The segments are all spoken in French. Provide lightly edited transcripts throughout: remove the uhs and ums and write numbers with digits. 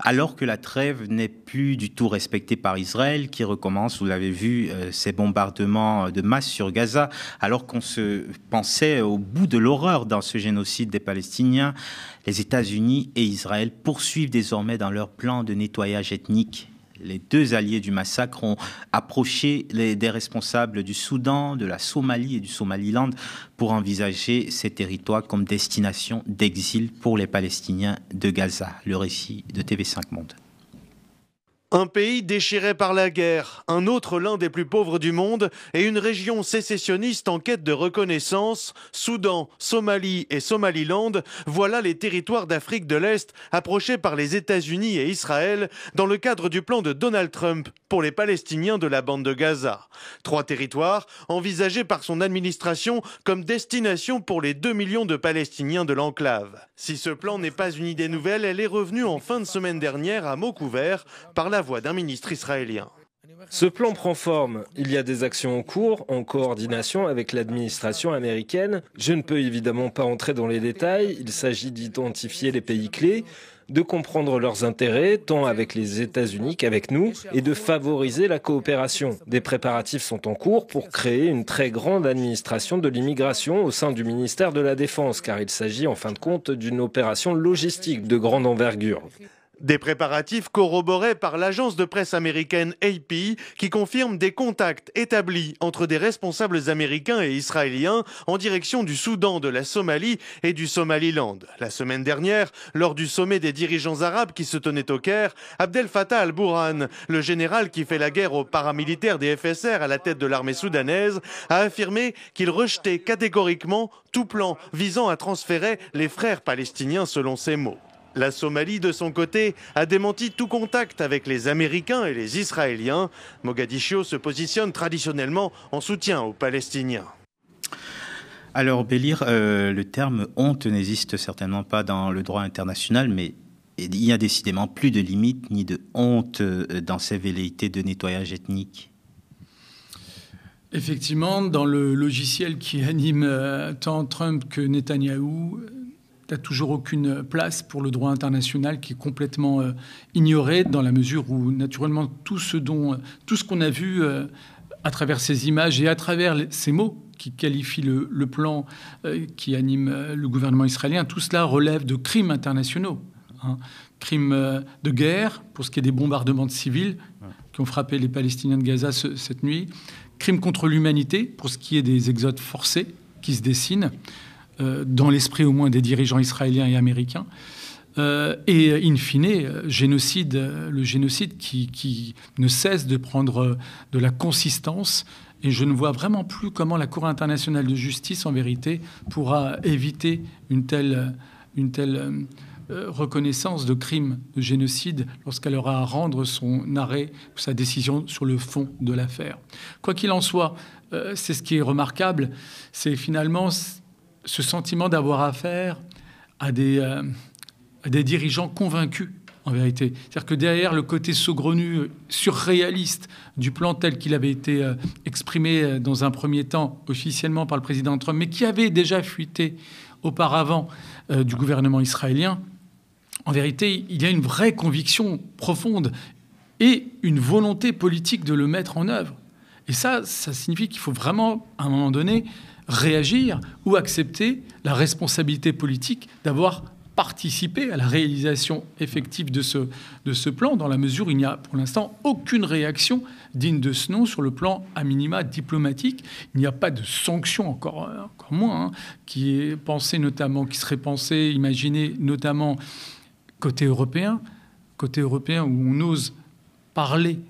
alors que la trêve n'est plus du tout respectée par Israël, qui recommence, vous l'avez vu, ces bombardements de masse sur Gaza, alors qu'on se pensait au bout de l'horreur dans ce génocide des Palestiniens. Les États-Unis et Israël poursuivent désormais dans leur plan de nettoyage ethnique. Les deux alliés du massacre ont approché des responsables du Soudan, de la Somalie et du Somaliland pour envisager ces territoires comme destination d'exil pour les Palestiniens de Gaza. Le récit de TV5 Monde. Un pays déchiré par la guerre, un autre l'un des plus pauvres du monde et une région sécessionniste en quête de reconnaissance, Soudan, Somalie et Somaliland, voilà les territoires d'Afrique de l'Est approchés par les États-Unis et Israël dans le cadre du plan de Donald Trump pour les Palestiniens de la bande de Gaza. 3 territoires envisagés par son administration comme destination pour les 2 millions de Palestiniens de l'enclave. Si ce plan n'est pas une idée nouvelle, elle est revenue en fin de semaine dernière à mots couverts par la voix d'un ministre israélien. Ce plan prend forme. Il y a des actions en cours, en coordination avec l'administration américaine. Je ne peux évidemment pas entrer dans les détails. Il s'agit d'identifier les pays clés, de comprendre leurs intérêts, tant avec les États-Unis qu'avec nous, et de favoriser la coopération. Des préparatifs sont en cours pour créer une très grande administration de l'immigration au sein du ministère de la Défense, car il s'agit en fin de compte d'une opération logistique de grande envergure. Des préparatifs corroborés par l'agence de presse américaine AP qui confirme des contacts établis entre des responsables américains et israéliens en direction du Soudan, de la Somalie et du Somaliland. La semaine dernière, lors du sommet des dirigeants arabes qui se tenait au Caire, Abdel Fattah al-Burhan, le général qui fait la guerre aux paramilitaires des FSR à la tête de l'armée soudanaise, a affirmé qu'il rejetait catégoriquement tout plan visant à transférer les frères palestiniens selon ses mots. La Somalie, de son côté, a démenti tout contact avec les Américains et les Israéliens. Mogadiscio se positionne traditionnellement en soutien aux Palestiniens. Alors, Bélir, le terme honte n'existe certainement pas dans le droit international, mais il n'y a décidément plus de limite ni de honte dans ces velléités de nettoyage ethnique. Effectivement, dans le logiciel qui anime tant Trump que Netanyahou, il n'y a toujours aucune place pour le droit international qui est complètement ignoré dans la mesure où, naturellement, tout ce qu'on a vu à travers ces images et à travers ces mots qui qualifient le plan qui anime le gouvernement israélien, tout cela relève de crimes internationaux. Crimes de guerre, pour ce qui est des bombardements de civils qui ont frappé les Palestiniens de Gaza cette nuit. Crimes contre l'humanité, pour ce qui est des exodes forcés qui se dessinent, dans l'esprit au moins des dirigeants israéliens et américains, et in fine, génocide, le génocide qui ne cesse de prendre de la consistance. Et je ne vois vraiment plus comment la Cour internationale de justice, en vérité, pourra éviter une telle reconnaissance de crimes de génocide lorsqu'elle aura à rendre son arrêt, sa décision sur le fond de l'affaire. Quoi qu'il en soit, c'est ce qui est remarquable, c'est finalement ce sentiment d'avoir affaire à des dirigeants convaincus, en vérité. C'est-à-dire que derrière le côté saugrenu, surréaliste du plan tel qu'il avait été exprimé dans un premier temps officiellement par le président Trump, mais qui avait déjà fuité auparavant du gouvernement israélien, en vérité, il y a une vraie conviction profonde et une volonté politique de le mettre en œuvre. Et ça signifie qu'il faut vraiment, à un moment donné, réagir ou accepter la responsabilité politique d'avoir participé à la réalisation effective de ce plan, dans la mesure où il n'y a pour l'instant aucune réaction digne de ce nom sur le plan à minima diplomatique. Il n'y a pas de sanctions, encore moins, qui serait pensée, imaginée notamment côté européen où on ose parler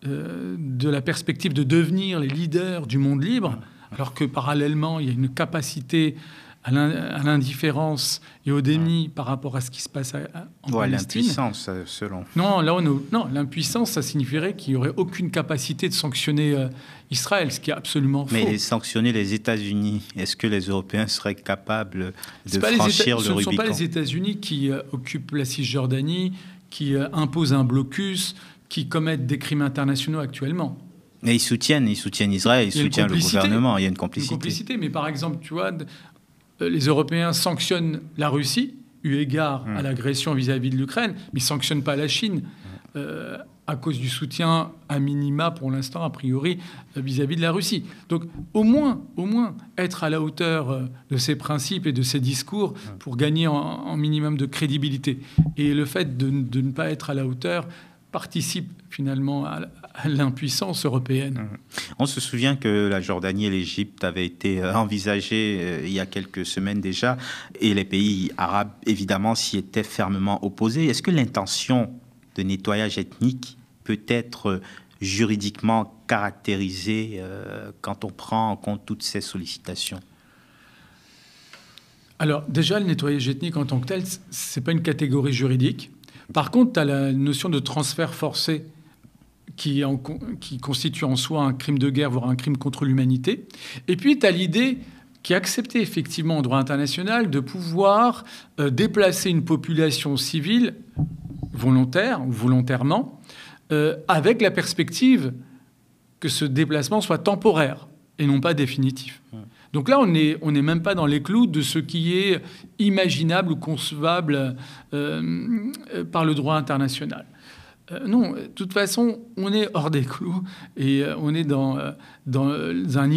de la perspective de devenir les leaders du monde libre, alors que parallèlement, il y a une capacité à l'indifférence et au déni par rapport à ce qui se passe en Palestine. L'impuissance, selon. Non, l'impuissance, ça signifierait qu'il n'y aurait aucune capacité de sanctionner Israël, ce qui est absolument faux. Mais sanctionner les États-Unis, est-ce que les Européens seraient capables de franchir le Rubicon ? Ce ne sont pas les États-Unis qui occupent la Cisjordanie, qui imposent un blocus, qui commettent des crimes internationaux actuellement. Mais ils soutiennent Israël, ils soutiennent le gouvernement, il y a une complicité. Mais par exemple, tu vois, les Européens sanctionnent la Russie eu égard à l'agression vis-à-vis de l'Ukraine, mais il ne sanctionne pas la Chine à cause du soutien à minima, pour l'instant, a priori, vis-à-vis de la Russie. Donc, au moins, être à la hauteur de ces principes et de ces discours pour gagner en minimum de crédibilité. Et le fait de ne pas être à la hauteur participe finalement à l'impuissance européenne. On se souvient que la Jordanie et l'Égypte avaient été envisagées il y a quelques semaines déjà, et les pays arabes, évidemment, s'y étaient fermement opposés. Est-ce que l'intention de nettoyage ethnique peut être juridiquement caractérisée quand on prend en compte toutes ces sollicitations? Alors, déjà, le nettoyage ethnique en tant que tel, ce n'est pas une catégorie juridique. Par contre, tu as la notion de transfert forcé qui constitue en soi un crime de guerre, voire un crime contre l'humanité. Et puis, tu as l'idée qui est acceptée effectivement en droit international de pouvoir déplacer une population civile volontaire ou volontairement, avec la perspective que ce déplacement soit temporaire et non pas définitif. Donc là, on n'est même pas dans les clous de ce qui est imaginable ou concevable par le droit international. Non, de toute façon, on est hors des clous et on est dans un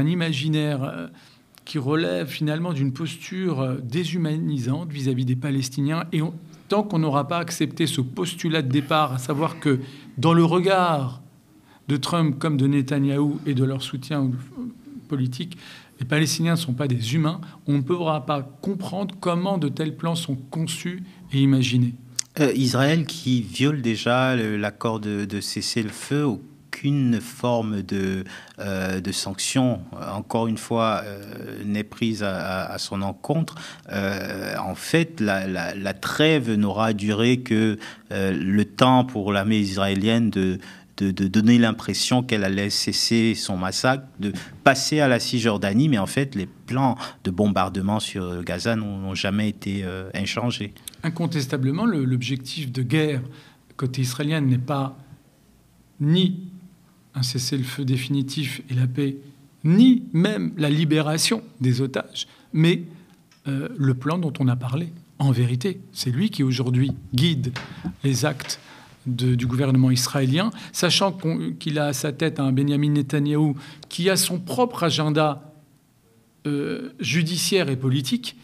imaginaire qui relève finalement d'une posture déshumanisante vis-à-vis des Palestiniens. Et tant qu'on n'aura pas accepté ce postulat de départ, à savoir que dans le regard de Trump comme de Netanyahou et de leur soutien politique, les Palestiniens ne sont pas des humains, on ne pourra pas comprendre comment de tels plans sont conçus et imaginés. Israël qui viole déjà l'accord de cessez-le-feu, aucune forme de sanction, encore une fois, n'est prise à son encontre. En fait, la trêve n'aura duré que le temps pour l'armée israélienne de donner l'impression qu'elle allait cesser son massacre, de passer à la Cisjordanie, mais en fait, les plans de bombardement sur Gaza n'ont jamais été inchangés. Incontestablement, l'objectif de guerre côté israélien n'est pas ni un cessez-le-feu définitif et la paix, ni même la libération des otages, mais le plan dont on a parlé. En vérité, c'est lui qui aujourd'hui guide les actes du gouvernement israélien, sachant qu'il a à sa tête un Benjamin Netanyahou qui a son propre agenda judiciaire et politique,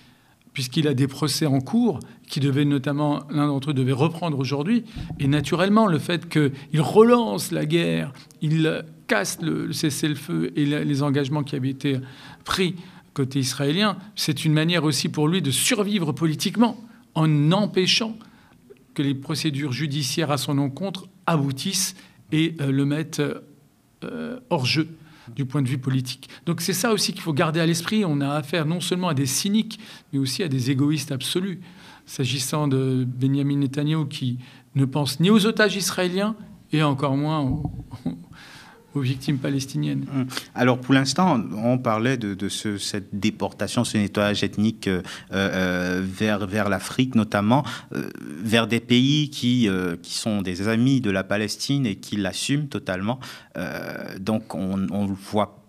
puisqu'il a des procès en cours qui devaient notamment, l'un d'entre eux devait reprendre aujourd'hui. Et naturellement, le fait qu'il relance la guerre, il casse le cessez-le-feu et les engagements qui avaient été pris côté israélien, c'est une manière aussi pour lui de survivre politiquement en empêchant que les procédures judiciaires à son encontre aboutissent et le mettent hors jeu du point de vue politique. Donc c'est ça aussi qu'il faut garder à l'esprit. On a affaire non seulement à des cyniques, mais aussi à des égoïstes absolus. S'agissant de Benjamin Netanyahou qui ne pense ni aux otages israéliens et encore moins aux victimes palestiniennes. Alors pour l'instant, on parlait de cette déportation, ce nettoyage ethnique vers l'Afrique notamment, vers des pays qui sont des amis de la Palestine et qui l'assument totalement. Donc on voit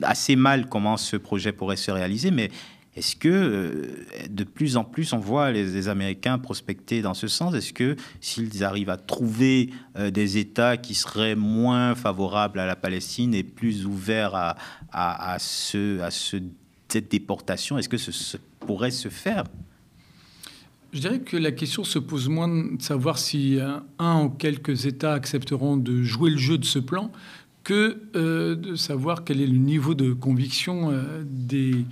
assez mal comment ce projet pourrait se réaliser, mais est-ce que de plus en plus on voit les Américains prospecter dans ce sens? Est-ce que s'ils arrivent à trouver des États qui seraient moins favorables à la Palestine et plus ouverts à cette déportation, est-ce que ça pourrait se faire? Je dirais que la question se pose moins de savoir si un ou quelques États accepteront de jouer le jeu de ce plan que de savoir quel est le niveau de conviction des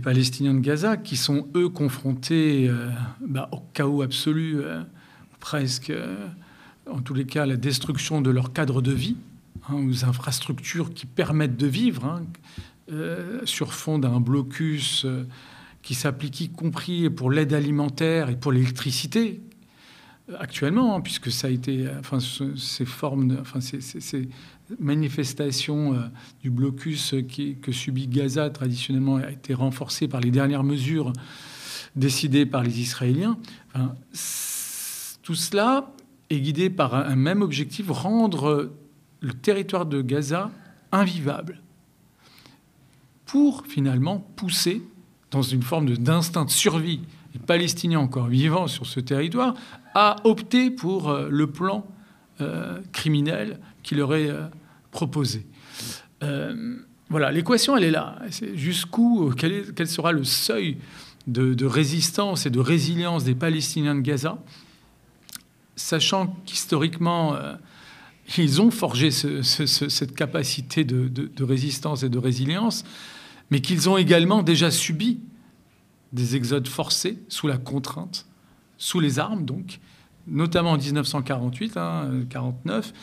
Palestiniens de Gaza, qui sont, eux, confrontés au chaos absolu, presque, en tous les cas, à la destruction de leur cadre de vie, aux infrastructures qui permettent de vivre, sur fond d'un blocus qui s'applique y compris pour l'aide alimentaire et pour l'électricité, actuellement, puisque ça a été, ces formes, ces manifestations du blocus que subit Gaza traditionnellement a été renforcée par les dernières mesures décidées par les Israéliens. Tout cela est guidé par un même objectif, rendre le territoire de Gaza invivable, pour finalement pousser dans une forme d'instinct de survie, les Palestiniens encore vivants sur ce territoire, a opté pour le plan criminel qu'il leur est proposé. Voilà, l'équation, elle est là. C'est jusqu'où, quel sera le seuil de résistance et de résilience des Palestiniens de Gaza, sachant qu'historiquement, ils ont forgé cette capacité de résistance et de résilience, mais qu'ils ont également déjà subi des exodes forcés sous la contrainte, sous les armes, donc, notamment en 1948, 49,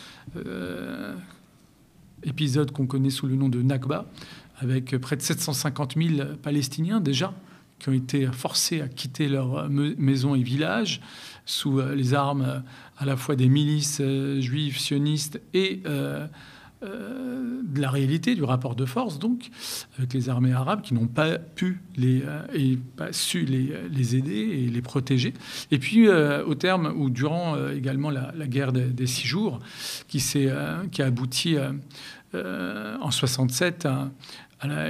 épisode qu'on connaît sous le nom de Nakba, avec près de 750 000 Palestiniens déjà, qui ont été forcés à quitter leurs maisons et villages sous les armes à la fois des milices juives sionistes et de la réalité du rapport de force, donc, avec les armées arabes qui n'ont pas pu pas su les aider et les protéger. Et puis, au terme ou durant également la guerre des 6 jours, qui a abouti en 67 à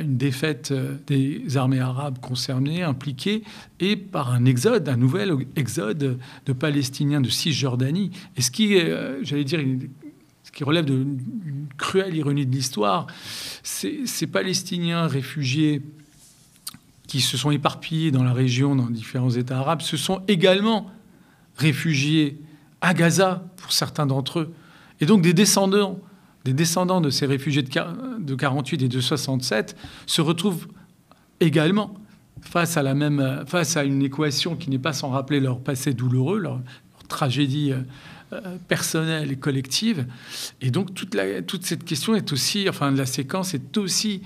une défaite des armées arabes concernées, impliquées, et par un nouvel exode de Palestiniens de Cisjordanie. Et ce qui est, j'allais dire, ce qui relève d'une cruelle ironie de l'histoire, ces Palestiniens réfugiés qui se sont éparpillés dans la région, dans différents États arabes, se sont également réfugiés à Gaza, pour certains d'entre eux. Et donc des descendants de ces réfugiés de 48 et de 67 se retrouvent également face à une équation qui n'est pas sans rappeler leur passé douloureux, leur tragédie personnelle et collective. Et donc toute cette question est aussi, la séquence est aussi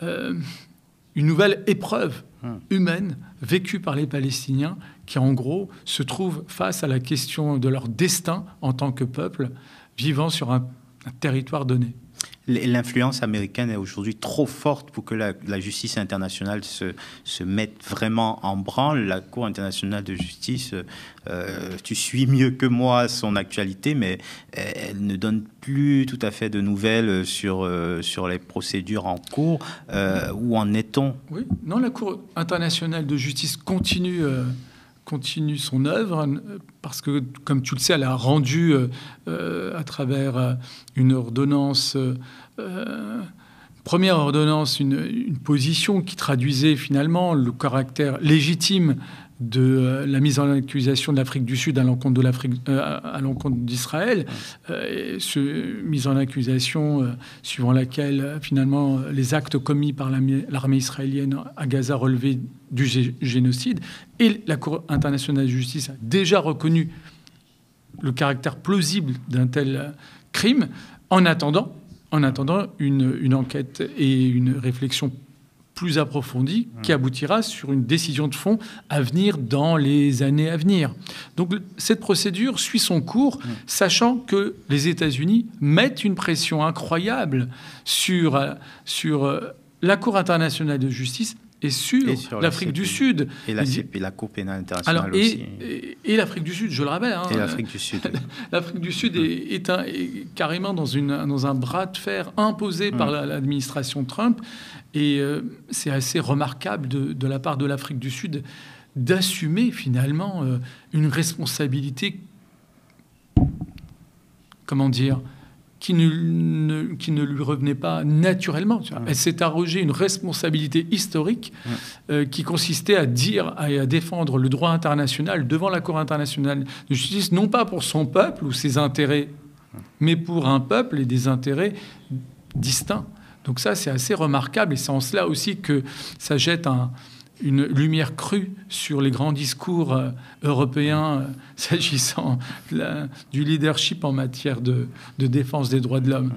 une nouvelle épreuve humaine vécue par les Palestiniens qui, en gros, se trouvent face à la question de leur destin en tant que peuple vivant sur un territoire donné. L'influence américaine est aujourd'hui trop forte pour que la justice internationale se mette vraiment en branle. La Cour internationale de justice, tu suis mieux que moi son actualité, mais elle ne donne plus tout à fait de nouvelles sur les procédures en cours. Où en est-on? Oui, non, la Cour internationale de justice continue son œuvre, parce que, comme tu le sais, elle a rendu à travers une ordonnance, première ordonnance, une position qui traduisait finalement le caractère légitime de la mise en accusation de l'Afrique du Sud à l'encontre d'Israël, mise en accusation suivant laquelle finalement les actes commis par l'armée israélienne à Gaza relevaient du génocide. Et la Cour internationale de justice a déjà reconnu le caractère plausible d'un tel crime, en attendant une enquête et une réflexion plus approfondie qui aboutira sur une décision de fond à venir dans les années à venir. Donc cette procédure suit son cours, sachant que les États-Unis mettent une pression incroyable sur la Cour internationale de justice et sur l'Afrique du Sud. Et la Cour pénale internationale aussi. Et l'Afrique du Sud, je le rappelle. Et l'Afrique du Sud. L'Afrique du Sud est carrément dans un bras de fer imposé par l'administration Trump. Et c'est assez remarquable de la part de l'Afrique du Sud d'assumer finalement une responsabilité, qui ne lui revenait pas naturellement. Elle s'est arrogée une responsabilité historique qui consistait à dire et à défendre le droit international devant la Cour internationale de justice, non pas pour son peuple ou ses intérêts, mais pour un peuple et des intérêts distincts. Donc ça, c'est assez remarquable, et c'est en cela aussi que ça jette une lumière crue sur les grands discours européens s'agissant du leadership en matière de défense des droits de l'homme.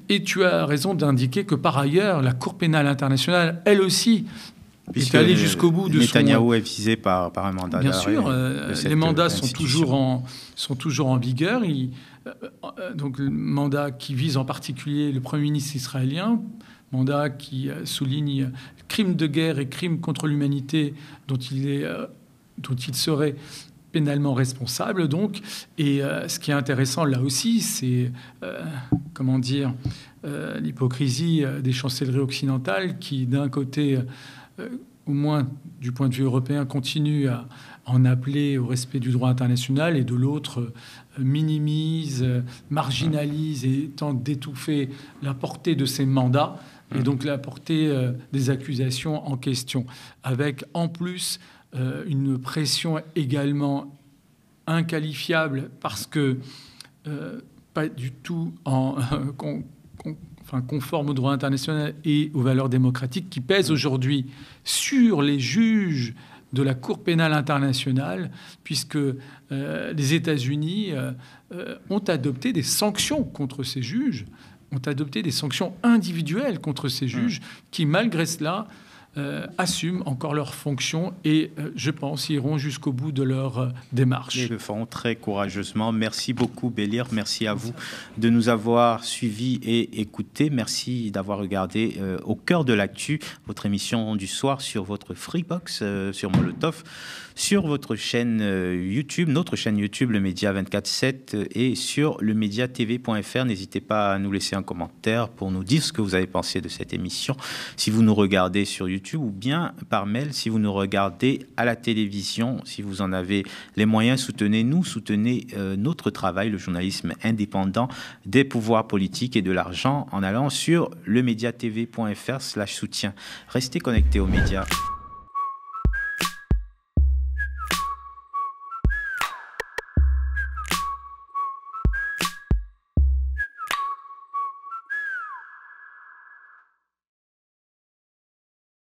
Et tu as raison d'indiquer que, par ailleurs, la Cour pénale internationale, elle aussi, est allée jusqu'au bout de Netanyahou est visé par un mandat d'arrêt. Bien sûr, les mandats sont toujours en vigueur. Donc, le mandat qui vise en particulier le Premier ministre israélien, mandat qui souligne crimes de guerre et crimes contre l'humanité dont il serait pénalement responsable. Donc, et ce qui est intéressant là aussi, c'est l'hypocrisie des chancelleries occidentales qui, d'un côté, au moins du point de vue européen, continue à en appeler au respect du droit international et de l'autre minimise, marginalise et tente d'étouffer la portée de ses mandats et donc la portée des accusations en question, avec en plus une pression également inqualifiable parce que pas du tout conforme au droit international et aux valeurs démocratiques qui pèsent aujourd'hui sur les juges de la Cour pénale internationale, puisque les États-Unis ont adopté des sanctions contre ces juges, ont adopté des sanctions individuelles contre ces juges qui, malgré cela, assument encore leurs fonctions et, je pense, iront jusqu'au bout de leur démarche. Ils le feront très courageusement. Merci beaucoup, Bélir. Merci à vous de nous avoir suivis et écoutés. Merci d'avoir regardé Au cœur de l'actu, votre émission du soir sur votre Freebox, sur Molotov, sur votre chaîne YouTube, notre chaîne YouTube, le Média 24/7 et sur le mediatv.fr. N'hésitez pas à nous laisser un commentaire pour nous dire ce que vous avez pensé de cette émission. Si vous nous regardez sur YouTube ou bien par mail, si vous nous regardez à la télévision, si vous en avez les moyens, soutenez-nous, soutenez notre travail, le journalisme indépendant des pouvoirs politiques et de l'argent en allant sur lemediatv.fr/soutien. Restez connectés aux médias.